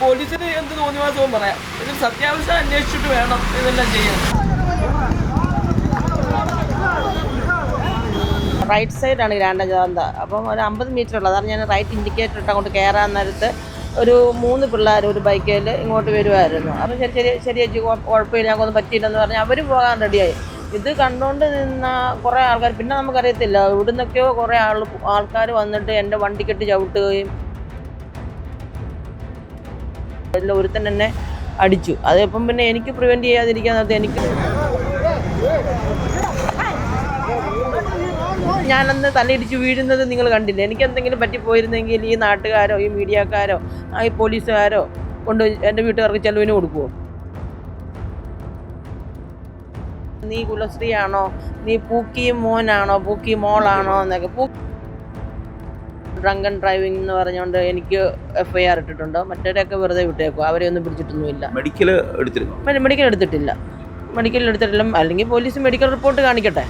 പോലീസിന് എന്ത് തോന്നിവാസവും പറയാം. ഇതിൽ സത്യാവസ്ഥ അന്വേഷിച്ചിട്ട് വേണം ഇതെല്ലാം ചെയ്യാൻ. റൈറ്റ് സൈഡാണ് ഗ്രാൻഡ് ജാന്ത. അപ്പം ഒരു 50 മീറ്റർ ഉള്ളത്. അതാണ് ഞാൻ റൈറ്റ് ഇൻഡിക്കേറ്റർ ഇട്ട് അങ്ങോട്ട് കയറാൻ നേരത്ത് ഒരു 3 പിള്ളേർ ഒരു ബൈക്കിൽ ഇങ്ങോട്ട് വരുമായിരുന്നു. അപ്പം ശരി ചേച്ചി കുഴപ്പമില്ല, ഞങ്ങൾക്കൊന്നും പറ്റിയില്ലെന്ന് പറഞ്ഞാൽ അവർ പോകാൻ റെഡിയായി. ഇത് കണ്ടുകൊണ്ട് നിന്ന കുറേ ആൾക്കാർ, പിന്നെ നമുക്കറിയത്തില്ല ഇവിടുന്നൊക്കെയോ കുറേ ആൾക്കാർ വന്നിട്ട് എൻ്റെ വണ്ടിക്കെട്ട് ചവിട്ടുകയും അതിൽ ഒരുത്തൻ എന്നെ അടിച്ചു. അതിപ്പം പിന്നെ എനിക്ക് പ്രിവെൻറ്റ് ചെയ്യാതിരിക്കാൻ നേരത്തെ എനിക്ക് ഞാനന്ന് തലയിടിച്ച് വീഴുന്നത് നിങ്ങൾ കണ്ടില്ല. എനിക്ക് എന്തെങ്കിലും പറ്റിപ്പോയിരുന്നെങ്കിൽ ഈ നാട്ടുകാരോ ഈ മീഡിയക്കാരോ ഈ പോലീസുകാരോ കൊണ്ട് എൻ്റെ വീട്ടുകാർക്ക് ചെലവിന് കൊടുക്കുമോ? നീ കുലശ്രീയാണോ, നീ പൂക്കി മോനാണോ, പൂക്കി മോളാണോ എന്നൊക്കെ. ഡ്രങ്കൻ ഡ്രൈവിംഗ് എന്ന് പറഞ്ഞുകൊണ്ട് എനിക്ക് FIR ഇട്ടിട്ടുണ്ട്. മറ്റവരെയൊക്കെ വെറുതെ വിട്ടേക്കും, അവരെ ഒന്നും പിടിച്ചിട്ടൊന്നുമില്ല. മെഡിക്കൽ എടുത്തിട്ടില്ല. അല്ലെങ്കിൽ പോലീസ് മെഡിക്കൽ റിപ്പോർട്ട് കാണിക്കട്ടെ.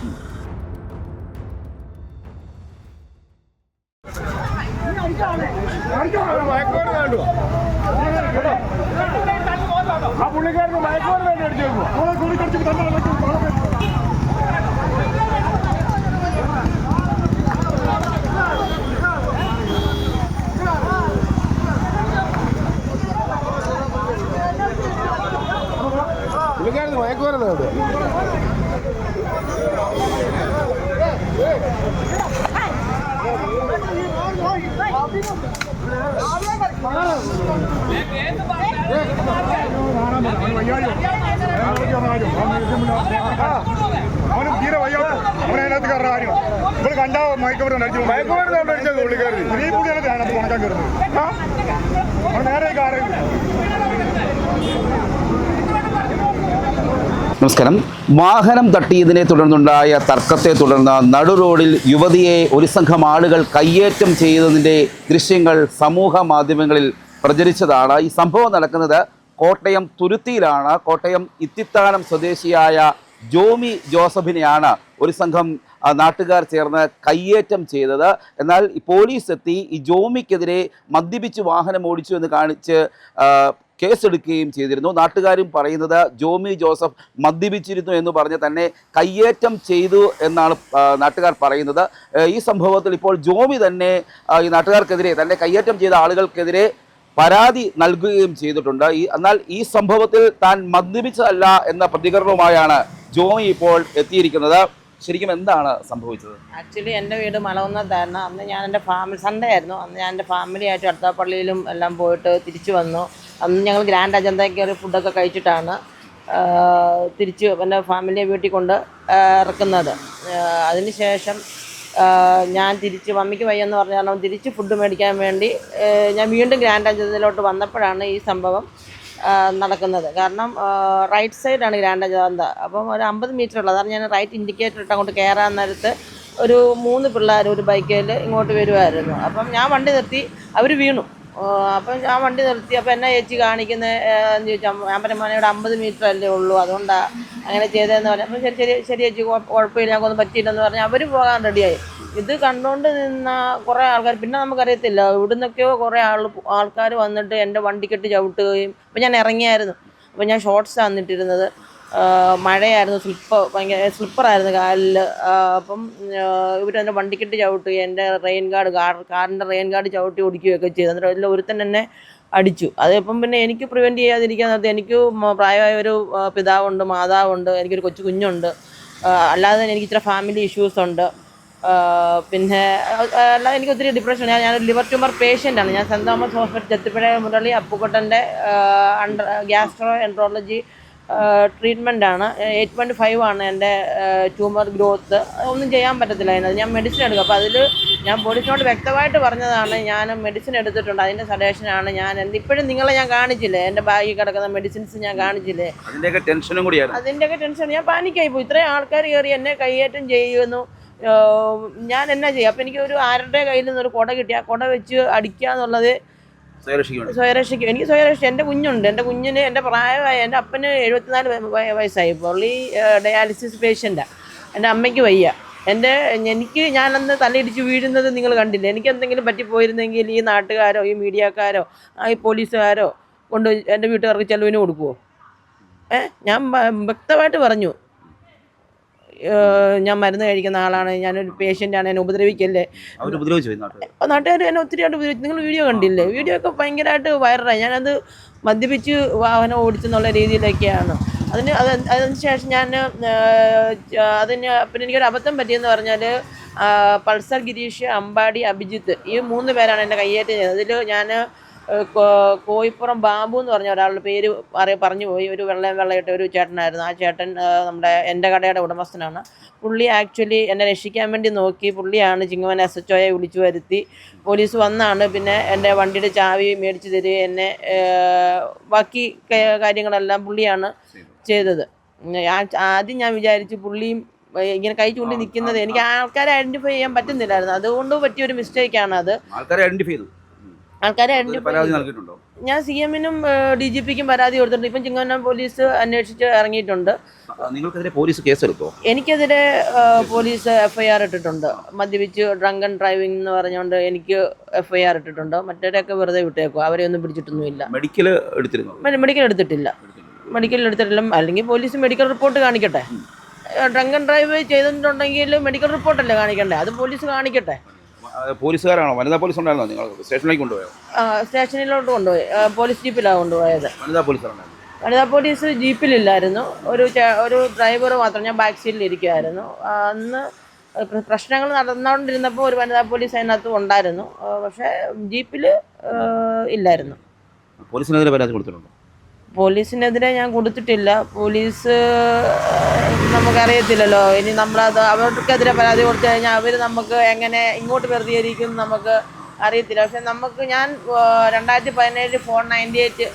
അവനും തീരെ വയ്യാത്ത അവനതിനകത്ത് കയറുന്ന കാര്യം ഇവിടെ കണ്ടാ മയക്കുമരുന്ന് ഈ കൂടിയാണ് അതിനകത്ത് ഉണക്കാൻ കയറുന്നത്. അവൻ നേരെ കാര്യം. നമസ്കാരം. വാഹനം തട്ടിയതിനെ തുടർന്നുണ്ടായ തർക്കത്തെ തുടർന്ന് നടുറോഡിൽ യുവതിയെ ഒരു സംഘം ആളുകൾ കയ്യേറ്റം ചെയ്തതിൻ്റെ ദൃശ്യങ്ങൾ സമൂഹ മാധ്യമങ്ങളിൽ പ്രചരിച്ചതാണ്. ഈ സംഭവം നടക്കുന്നത് കോട്ടയം തുരുത്തിയിലാണ്. കോട്ടയം ഇത്തിത്താനം സ്വദേശിയായ ജോമി ജോസഫിനെയാണ് ഒരു സംഘം നാട്ടുകാർ ചേർന്ന് കയ്യേറ്റം ചെയ്തത്. എന്നാൽ പോലീസ് എത്തി ഈ ജോമിക്കെതിരെ മദ്യപിച്ച് വാഹനം ഓടിച്ചു എന്ന് കാണിച്ച് കേസെടുക്കുകയും ചെയ്തിരുന്നു. നാട്ടുകാരും പറയുന്നത് ജോമി ജോസഫ് മദ്യപിച്ചിരുന്നു എന്ന് പറഞ്ഞ് തന്നെ കയ്യേറ്റം ചെയ്തു എന്നാണ് നാട്ടുകാർ പറയുന്നത്. ഈ സംഭവത്തിൽ ഇപ്പോൾ ജോമി തന്നെ ഈ നാട്ടുകാർക്കെതിരെ, തന്നെ കയ്യേറ്റം ചെയ്ത ആളുകൾക്കെതിരെ പരാതി നൽകുകയും ചെയ്തിട്ടുണ്ട്. എന്നാൽ ഈ സംഭവത്തിൽ താൻ മദ്യപിച്ചതല്ല എന്ന പ്രതികരണവുമായാണ് ജോമി ഇപ്പോൾ എത്തിയിരിക്കുന്നത്. ശരിക്കും എന്താണ് സംഭവിച്ചത്? ആക്ച്വലി എൻ്റെ വീട് മലകുന്നത്തായിരുന്നു. അന്ന് ഞാൻ എൻ്റെ സൺഡേ ആയിരുന്നു. അന്ന് ഞാൻ എൻ്റെ ഫാമിലിയായിട്ട് അടുത്താപ്പള്ളിയിലും എല്ലാം പോയിട്ട് തിരിച്ചു വന്നു. അന്ന് ഞങ്ങൾ ഗ്രാൻഡ് അജന്തയ്ക്ക് ഒരു ഫുഡൊക്കെ കഴിച്ചിട്ടാണ് തിരിച്ച് എൻ്റെ ഫാമിലിയെ വീട്ടിൽ കൊണ്ട് ഇറക്കുന്നത്. അതിന് ശേഷം ഞാൻ തിരിച്ച് മമ്മിക്ക് വയ്യെന്ന് പറഞ്ഞാൽ തിരിച്ച് ഫുഡ് മേടിക്കാൻ വേണ്ടി ഞാൻ വീണ്ടും ഗ്രാൻഡ് അജന്തയിലോട്ട് വന്നപ്പോഴാണ് ഈ സംഭവം നടക്കുന്നത്. കാരണം റൈറ്റ് സൈഡാണ് ഗ്രാൻഡ് ജാന്ത. അപ്പം ഒരു 50 മീറ്റർ ഉള്ളത്. അതാണ് ഞാൻ റൈറ്റ് ഇൻഡിക്കേറ്റർ ഇട്ട് അങ്ങോട്ട് കയറാൻ നേരത്ത് ഒരു 3 പിള്ളേർ ഒരു ബൈക്കിൽ ഇങ്ങോട്ട് വരുമായിരുന്നു. അപ്പം ഞാൻ വണ്ടി നിർത്തി, അവർ വീണു. അപ്പം ഞാൻ വണ്ടി നിർത്തി. അപ്പം എന്നാ ചേച്ചി കാണിക്കുന്നത് എന്ന് ചോദിച്ചാൽ ഞാൻ പറഞ്ഞ 50 മീറ്റർ അല്ലേ ഉള്ളൂ, അതുകൊണ്ടാണ് അങ്ങനെ ചെയ്തതെന്ന് പറഞ്ഞു. അപ്പം ശരി ചേച്ചി കുഴപ്പമില്ല, ഞങ്ങൾക്കൊന്നും പറ്റിയില്ലെന്ന് പറഞ്ഞാൽ അവർ പോകാൻ റെഡിയായി. ഇത് കണ്ടുകൊണ്ട് നിന്ന കുറേ ആൾക്കാർ, പിന്നെ നമുക്കറിയത്തില്ല ഇവിടുന്നൊക്കെയോ കുറേ ആൾക്കാർ വന്നിട്ട് എൻ്റെ വണ്ടിക്കെട്ട് ചവിട്ടുകയും. അപ്പം ഞാൻ ഇറങ്ങിയായിരുന്നു. അപ്പം ഞാൻ ഷോർട്സാണ് വന്നിട്ടിരുന്നത്. മഴയായിരുന്നു, ഭയങ്കര സ്ലിപ്പറായിരുന്നു കാലിൽ. അപ്പം ഇവരെൻ്റെ വണ്ടിക്കെട്ട് ചവിട്ടുകയും എൻ്റെ കാറിൻ്റെ റെയിൻ ഗാർഡ് ചവിട്ടി ഓടിക്കുകയൊക്കെ ചെയ്തു. എന്നിട്ട് അതിൽ ഒരുത്തൻ എന്നെ അടിച്ചു. അതിപ്പം പിന്നെ എനിക്ക് പ്രിവെൻറ്റ് ചെയ്യാതിരിക്കാൻ നേരത്തെ എനിക്ക് പ്രായമായ ഒരു പിതാവുണ്ട്, മാതാവുണ്ട്, എനിക്കൊരു കുഞ്ഞുണ്ട്. അല്ലാതെ തന്നെ എനിക്ക് ഇത്ര ഫാമിലി ഇഷ്യൂസ് ഉണ്ട്. പിന്നെ അല്ലാതെ എനിക്ക് ഒത്തിരി ഡിപ്രഷൻ. ഞാനൊരു ലിവർ ട്യൂമർ പേഷ്യൻ്റാണ്. ഞാൻ Saint Thomas hospital Chethipuzha Murali അപ്പുക്കുട്ടൻ്റെ ഗ്യാസ്ട്രോ എൻട്രോളജി ട്രീറ്റ്മെൻറ്റാണ്. 8.5 ആണ് എൻ്റെ ട്യൂമർ ഗ്രോത്ത്. ഒന്നും ചെയ്യാൻ പറ്റത്തില്ല അതിനകത്ത്. ഞാൻ മെഡിസിൻ എടുക്കും. അപ്പോൾ അതിൽ ഞാൻ പോലീസിനോട് വ്യക്തമായിട്ട് പറഞ്ഞതാണ് ഞാൻ മെഡിസിൻ എടുത്തിട്ടുണ്ട്, അതിൻ്റെ സജഷനാണ് ഞാൻ ഇപ്പോഴും നിങ്ങളെ ഞാൻ കാണിച്ചില്ലേ, എൻ്റെ ബാഗിൽ കിടക്കുന്ന മെഡിസിൻസ് ഞാൻ കാണിച്ചില്ലേ. അതിൻ്റെയൊക്കെ ടെൻഷൻ ഞാൻ പാനിക്കായി പോയി. ഇത്രയും ആൾക്കാർ കയറി എന്നെ കയ്യേറ്റം ചെയ്യുന്നു. ഞാൻ എന്നാ ചെയ്യും? അപ്പം എനിക്ക് ആരുടെ കയ്യിൽ നിന്നൊരു കുട കിട്ടി, ആ കുട വെച്ച് അടിക്കുക എന്നുള്ളത് സ്വയരക്ഷയ്ക്കും. എനിക്ക് സ്വയരക്ഷ. എൻ്റെ കുഞ്ഞുണ്ട്. എൻ്റെ കുഞ്ഞിന് എൻ്റെ പ്രായമായ എൻ്റെ അപ്പന് 74 വയസ്സായി. പുള്ളി ഡയാലിസിസ് പേഷ്യൻ്റാണ്. എൻ്റെ അമ്മയ്ക്ക് വയ്യ. ഞാനന്ന് തലയിടിച്ച് വീഴുന്നത് നിങ്ങൾ കണ്ടില്ല. എനിക്ക് എന്തെങ്കിലും പറ്റിപ്പോയിരുന്നെങ്കിൽ ഈ നാട്ടുകാരോ ഈ മീഡിയക്കാരോ ഈ പോലീസുകാരോ കൊണ്ട് എൻ്റെ വീട്ടുകാർക്ക് ചെലവിന് കൊടുക്കുമോ? ഞാൻ വ്യക്തമായിട്ട് പറഞ്ഞു, ഞാൻ മരുന്ന് കഴിക്കുന്ന ആളാണ്, ഞാനൊരു പേഷ്യൻ്റാണ്, എന്നെ ഉപദ്രവിക്കല്ലേ. നാട്ടുകാർ എന്നെ ഒത്തിരിയായിട്ട് ഉപദ്രവിച്ചു. നിങ്ങൾ വീഡിയോ കണ്ടില്ലേ? വീഡിയോ ഒക്കെ ഭയങ്കരമായിട്ട് വൈറലായി. ഞാനത് മദ്യപിച്ച് വാഹനം ഓടിച്ചെന്നുള്ള രീതിയിലൊക്കെയാണ്. അതിന് ശേഷം ഞാൻ പിന്നെ എനിക്കൊരു അബദ്ധം പറ്റിയെന്ന് പറഞ്ഞാൽ പൾസർ ഗിരീഷ്, അമ്പാടി, അഭിജിത്ത് ഈ 3 പേരാണ് എന്നെ കയ്യേറ്റം ചെയ്തത്. അതിൽ ഞാൻ കോയിപ്പുറം ബാബു എന്ന് പറഞ്ഞ ഒരാളുടെ പേര് പറഞ്ഞു പോയി. ഒരു വെള്ളയിട്ട ഒരു ചേട്ടനായിരുന്നു. ആ ചേട്ടൻ നമ്മുടെ എൻ്റെ കടയുടെ ഉടമസ്ഥനാണ്. പുള്ളി ആക്ച്വലി എന്നെ രക്ഷിക്കാൻ വേണ്ടി നോക്കി. പുള്ളിയാണ് ചിങ്ങവന SHOയെ വിളിച്ചു വരുത്തി. പോലീസ് വന്നാണ് പിന്നെ എൻ്റെ വണ്ടിയുടെ ചാവി മേടിച്ച് തരിക, എന്നെ ബാക്കി കാര്യങ്ങളെല്ലാം പുള്ളിയാണ് ചെയ്തത്. ആദ്യം ഞാൻ വിചാരിച്ചു പുള്ളിയും ഇങ്ങനെ കൈ ചൂണ്ടി നിൽക്കുന്നത് എനിക്ക് ആൾക്കാരെ ഐഡന്റിഫൈ ചെയ്യാൻ പറ്റുന്നില്ലായിരുന്നു. അതുകൊണ്ട് പറ്റിയൊരു മിസ്റ്റേക്കാണ് അത്. ആൾക്കാരെ ഐഡന്റിഫൈ ഞാൻ CM-നും DGPക്കും പരാതി കൊടുത്തിട്ടുണ്ട്. ഇപ്പം ചിങ്ങവനം പോലീസ് അന്വേഷിച്ച് ഇറങ്ങിയിട്ടുണ്ട്. എനിക്കെതിരെ പോലീസ് FIR ഇട്ടിട്ടുണ്ട്. മദ്യപിച്ച് ഡ്രങ്കൻ ഡ്രൈവിംഗ് എന്ന് പറഞ്ഞുകൊണ്ട് എനിക്ക് FIR ഇട്ടിട്ടുണ്ട്. മറ്റവരൊക്കെ വെറുതെ വിട്ടേക്കും, അവരെ ഒന്നും പിടിച്ചിട്ടൊന്നുമില്ല. മെഡിക്കൽ എടുത്തിട്ടില്ല. അല്ലെങ്കിൽ പോലീസ് മെഡിക്കൽ റിപ്പോർട്ട് കാണിക്കട്ടെ. ഡ്രങ്കൻ ഡ്രൈവ് ചെയ്തിട്ടുണ്ടെങ്കിൽ മെഡിക്കൽ റിപ്പോർട്ടല്ലേ കാണിക്കണ്ടേ? അത് പോലീസ് കാണിക്കട്ടെ. പോലീസുകാരാണോ? വനിതാ പോലീസ് ഉണ്ടായിരുന്നോ? നിങ്ങൾ സ്റ്റേഷനിലേക്ക് കൊണ്ടുപോയോ? സ്റ്റേഷനിലോട്ട് കൊണ്ടുപോയി. പോലീസ് ജീപ്പിലാണ് കൊണ്ടുപോയത്. വനിതാ പോലീസ് ജീപ്പിലില്ലായിരുന്നു. ഒരു ഡ്രൈവർ മാത്രം. ഞാൻ ബാക്ക് സീറ്റിൽ ഇരിക്കുമായിരുന്നു. അന്ന് പ്രശ്നങ്ങൾ നടന്നുകൊണ്ടിരുന്നപ്പോൾ ഒരു വനിതാ പോലീസ് അതിനകത്ത് ഉണ്ടായിരുന്നു. പക്ഷേ ജീപ്പിൽ ഇല്ലായിരുന്നു. പോലീസിനെതിരെ പരാതി കൊടുത്തിട്ടുണ്ടോ? പോലീസിനെതിരെ ഞാൻ കൊടുത്തിട്ടില്ല. പോലീസ് നമുക്കറിയത്തില്ലല്ലോ. ഇനി നമ്മളത് അവർക്കെതിരെ പരാതി കൊടുത്തു കഴിഞ്ഞാൽ അവർ നമുക്ക് എങ്ങനെ ഇങ്ങോട്ട് പ്രതികരിക്കും നമുക്ക് അറിയത്തില്ല. പക്ഷെ ഞാൻ 2017 498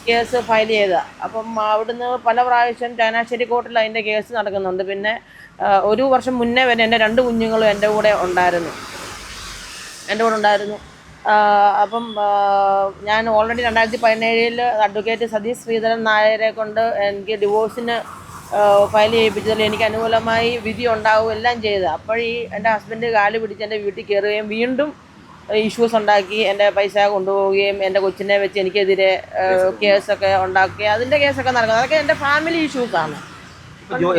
കേസ് ഫയൽ ചെയ്തതാണ്. അപ്പം അവിടുന്ന് പല പ്രാവശ്യം ചങ്ങനാശ്ശേരി കോർട്ടിൽ അതിൻ്റെ കേസ് നടക്കുന്നുണ്ട്. പിന്നെ 1 വർഷം മുന്നേ വരെ എൻ്റെ 2 കുഞ്ഞുങ്ങളും എൻ്റെ കൂടെ ഉണ്ടായിരുന്നു. അപ്പം ഞാൻ ഓൾറെഡി 2017 അഡ്വക്കേറ്റ് സതീഷ് ശ്രീധരൻ നായരെ കൊണ്ട് എനിക്ക് ഡിവോഴ്സിന് ഫയൽ ചെയ്യിപ്പിച്ചതിൽ എനിക്ക് അനുകൂലമായി വിധി ഉണ്ടാവുകയും എല്ലാം ചെയ്ത്. അപ്പോൾ എൻ്റെ ഹസ്ബൻഡ് കാല് പിടിച്ച് എൻ്റെ വീട്ടിൽ കയറുകയും വീണ്ടും ഇഷ്യൂസ് ഉണ്ടാക്കി, എൻ്റെ പൈസ കൊണ്ടുപോവുകയും എൻ്റെ കൊച്ചിനെ വെച്ച് എനിക്കെതിരെ കേസൊക്കെ ഉണ്ടാക്കി. അതിൻ്റെ കേസൊക്കെ നടക്കുന്നത് അതൊക്കെ എൻ്റെ ഫാമിലി ഇഷ്യൂസാണ്.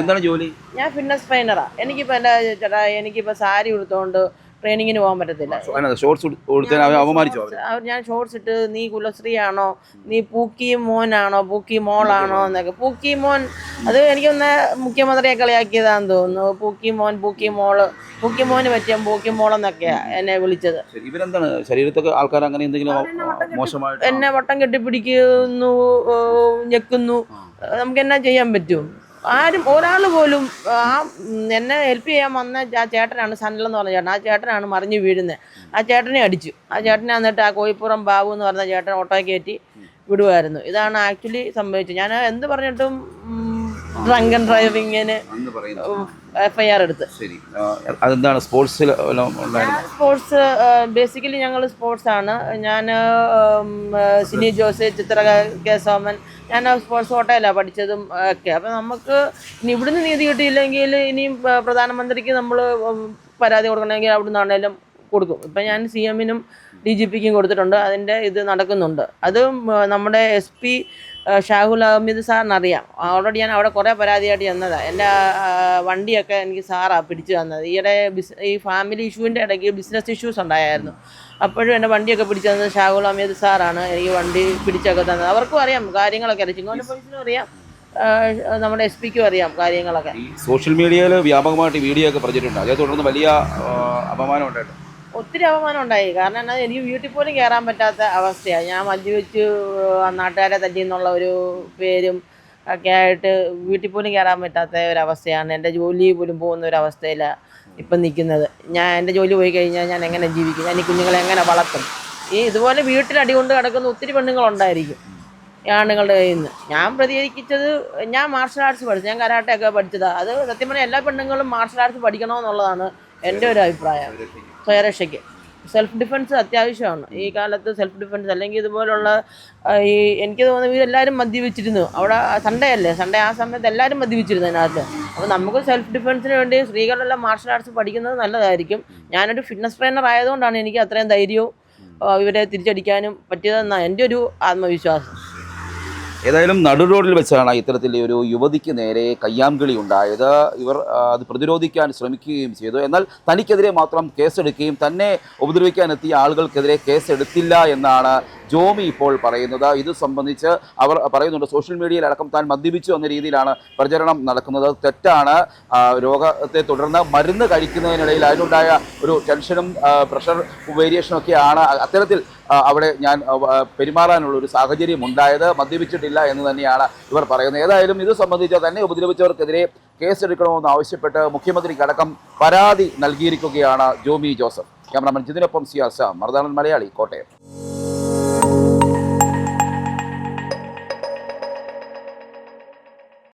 എന്താണ് ജോലി? ഞാൻ ഫിറ്റ്നസ് ട്രെയിനറാണ്. എനിക്കിപ്പോൾ സാരി ഉടുത്തുകൊണ്ട് ട്രെയിനിങ്ങിന് പോകാൻ പറ്റത്തില്ല. ഞാൻ ഷോർട്സ് ഇട്ട് നീ കുലശ്രീയാണോ, നീ പൂക്കി മോനാണോ, പൂക്കി മോളാണോ എന്നൊക്കെ. പൂക്കി മോൻ അത് എനിക്കൊന്ന് മുഖ്യമന്ത്രിയെ കളിയാക്കിയതാന്ന് തോന്നുന്നു. പൂക്കി മോൻ, പൂക്കി മോള്, പൂക്കി മോന് പറ്റിയ പൂക്കി മോളെന്നൊക്കെയാ എന്നെ വിളിച്ചത്. ഇവരെന്താണ് ശരീരത്തൊക്കെ ആൾക്കാർ അങ്ങനെ എന്തെങ്കിലും മോശമായിട്ട് എന്നെ വട്ടം കെട്ടിപ്പിടിക്കുന്നു, ഞെക്കുന്നു. നമുക്ക് എന്നാ ചെയ്യാൻ പറ്റും? ഒരാൾ പോലും എന്നെ ഹെൽപ്പ് ചെയ്യാൻ വന്ന ആ ചേട്ടനാണ്, സനലെന്ന് പറഞ്ഞ ചേട്ടൻ. ആ ചേട്ടനാണ് മറിഞ്ഞു വീഴുന്നത്. ആ ചേട്ടനെ അടിച്ചു. ആ ചേട്ടനെ എന്നിട്ട് ആ കോയിപ്പുറം ബാബു എന്ന് പറഞ്ഞ ചേട്ടൻ ഓട്ടോ കയറ്റി വിടുമായിരുന്നു. ഇതാണ് ആക്ച്വലി സംഭവിച്ചത്. ഞാൻ എന്ത് പറഞ്ഞിട്ടും ഡ്രങ്കൻ ഡ്രൈവിങ്ങിന് FIR എടുത്ത്. അതെന്താണ് സ്പോർട്സ്? ബേസിക്കലി ഞങ്ങൾ സ്പോർട്സാണ്. ഞാൻ സിനി ജോസ്, ചിത്ര കെ സോമൻ, ഞാൻ സ്പോർട്സ് കോട്ടയിലാണ് പഠിച്ചതും ഒക്കെ. അപ്പം നമുക്ക് ഇനി ഇവിടുന്ന് നീതി കിട്ടിയില്ലെങ്കിൽ ഇനിയും പ്രധാനമന്ത്രിക്ക് നമ്മൾ പരാതി കൊടുക്കണമെങ്കിൽ അവിടെ നിന്നാണേലും കൊടുക്കും. ഇപ്പം ഞാൻ CM-നും DGPക്കും കൊടുത്തിട്ടുണ്ട്. അതിൻ്റെ ഇത് നടക്കുന്നുണ്ട്. അത് നമ്മുടെ SP ഷാഹുൽ അഹമ്മദ് സാറിനറിയാം. ഓൾറെഡി ഞാൻ അവിടെ കുറേ പരാതിയായിട്ട് ചെന്നതാണ്. എൻ്റെ വണ്ടിയൊക്കെ എനിക്ക് സാറാണ് പിടിച്ചു തന്നത്. ഈയിടെ ഈ ഫാമിലി ഇഷ്യൂവിൻ്റെ ഇടയ്ക്ക് ബിസിനസ് ഇഷ്യൂസ് ഉണ്ടായിരുന്നു. അപ്പോഴും എൻ്റെ വണ്ടിയൊക്കെ പിടിച്ചു തന്നത് ഷാഹുൽ അഹമ്മദ് സാറാണ്. എനിക്ക് വണ്ടി പിടിച്ചൊക്കെ തന്നത്. അവർക്കും അറിയാം കാര്യങ്ങളൊക്കെ. അറിയാം, ചിങ്ങവനം പോലീസിനും അറിയാം, നമ്മുടെ SPക്കും അറിയാം കാര്യങ്ങളൊക്കെ. സോഷ്യൽ മീഡിയയിൽ വ്യാപകമായിട്ട് വീഡിയോ ഒക്കെ പറഞ്ഞിട്ടുണ്ട്. അതേ തുടർന്ന് വലിയ അപമാനം ഉണ്ടായിട്ടുണ്ട്. ഒത്തിരി അപമാനം ഉണ്ടായി. കാരണം എന്നാൽ എനിക്ക് വീട്ടിൽ പോലും കയറാൻ പറ്റാത്ത അവസ്ഥയാണ്. ഞാൻ മദ്യപിച്ച് നാട്ടുകാരെ തല്ലിയെന്നുള്ള ഒരു പേരും ഒക്കെ ആയിട്ട് വീട്ടിൽ പോലും കയറാൻ പറ്റാത്ത ഒരവസ്ഥയാണ്. എൻ്റെ ജോലി പോലും പോകുന്ന ഒരവസ്ഥയിലാണ് ഇപ്പം നിൽക്കുന്നത്. എൻ്റെ ജോലി പോയി കഴിഞ്ഞാൽ ഞാൻ എങ്ങനെ ജീവിക്കും? ഞാൻ ഈ കുഞ്ഞുങ്ങളെ എങ്ങനെ വളർത്തും? ഇതുപോലെ വീട്ടിൽ അടികൊണ്ട് കിടക്കുന്ന ഒത്തിരി പെണ്ണുങ്ങളുണ്ടായിരിക്കും ആണുങ്ങളുടെ കയ്യിൽ നിന്ന്. ഞാൻ പ്രതികരിച്ചത്, ഞാൻ മാർഷൽ ആർട്സ് പഠിച്ചു, ഞാൻ കരാട്ടയൊക്കെ പഠിച്ചതാണ്. അത് സത്യം പറഞ്ഞാൽ എല്ലാ പെണ്ണുങ്ങളും മാർഷൽ ആർട്സ് പഠിക്കണമെന്നുള്ളതാണ് എൻ്റെ ഒരു അഭിപ്രായം. സ്വയരക്ഷയ്ക്ക് സെൽഫ് ഡിഫെൻസ് അത്യാവശ്യമാണ് ഈ കാലത്ത്. സെൽഫ് ഡിഫെൻസ് അല്ലെങ്കിൽ ഇതുപോലുള്ള എനിക്ക് തോന്നുന്നു ഇവരെല്ലാവരും മദ്യപിച്ചിരുന്നു. അവിടെ സൺഡേ ആ സമയത്ത് എല്ലാവരും മദ്യപിച്ചിരുന്നു അതിനകത്ത്. അപ്പോൾ നമുക്ക് സെൽഫ് ഡിഫെൻസിന് വേണ്ടി സ്ത്രീകളെല്ലാം മാർഷൽ ആർട്സ് പഠിക്കുന്നത് നല്ലതായിരിക്കും. ഞാനൊരു ഫിറ്റ്നസ് ട്രെയിനർ ആയതുകൊണ്ടാണ് എനിക്ക് അത്രയും ധൈര്യവും ഇവരെ തിരിച്ചടിക്കാനും പറ്റിയതെന്നാണ് എൻ്റെ ഒരു ആത്മവിശ്വാസം. ഏതായാലും നടുറോഡിൽ വെച്ചാണ് ഇത്തരത്തിൽ ഒരു യുവതിക്ക് നേരെ കയ്യാങ്കളി ഉണ്ടായത്. ഇവർ അത് പ്രതിരോധിക്കാൻ ശ്രമിക്കുകയും ചെയ്തു. എന്നാൽ തനിക്കെതിരെ മാത്രം കേസെടുക്കുകയും തന്നെ ഉപദ്രവിക്കാൻ എത്തിയ ആളുകൾക്കെതിരെ കേസെടുത്തില്ല എന്നാണ് ജോമി ഇപ്പോൾ പറയുന്നത്. ഇത് സംബന്ധിച്ച് അവർ പറയുന്നുണ്ട്, സോഷ്യൽ മീഡിയയിലടക്കം താൻ മദ്യപിച്ചു എന്ന രീതിയിലാണ് പ്രചരണം നടക്കുന്നത്. തെറ്റാണ്. രോഗത്തെ തുടർന്ന് മരുന്ന് കഴിക്കുന്നതിനിടയിൽ അതിനുണ്ടായ ഒരു ടെൻഷനും പ്രഷർ വേരിയേഷനും ഒക്കെയാണ് അത്തരത്തിൽ അവിടെ ഞാൻ പെരുമാറാനുള്ള ഒരു സാഹചര്യം ഉണ്ടായത്. മദ്യപിച്ചിട്ടില്ല എന്ന് തന്നെയാണ് ഇവർ പറയുന്നത്. ഏതായാലും ഇത് സംബന്ധിച്ച് തന്നെ ഉപദ്രവിച്ചവർക്കെതിരെ കേസെടുക്കണമെന്ന് ആവശ്യപ്പെട്ട് മുഖ്യമന്ത്രിക്കടക്കം പരാതി നൽകിയിരിക്കുകയാണ് ജോമി ജോസഫ്. ക്യാമറാമാൻ ജിതിനൊപ്പം CR ശ്യാം, മറുനാടൻ മലയാളി, കോട്ടയം.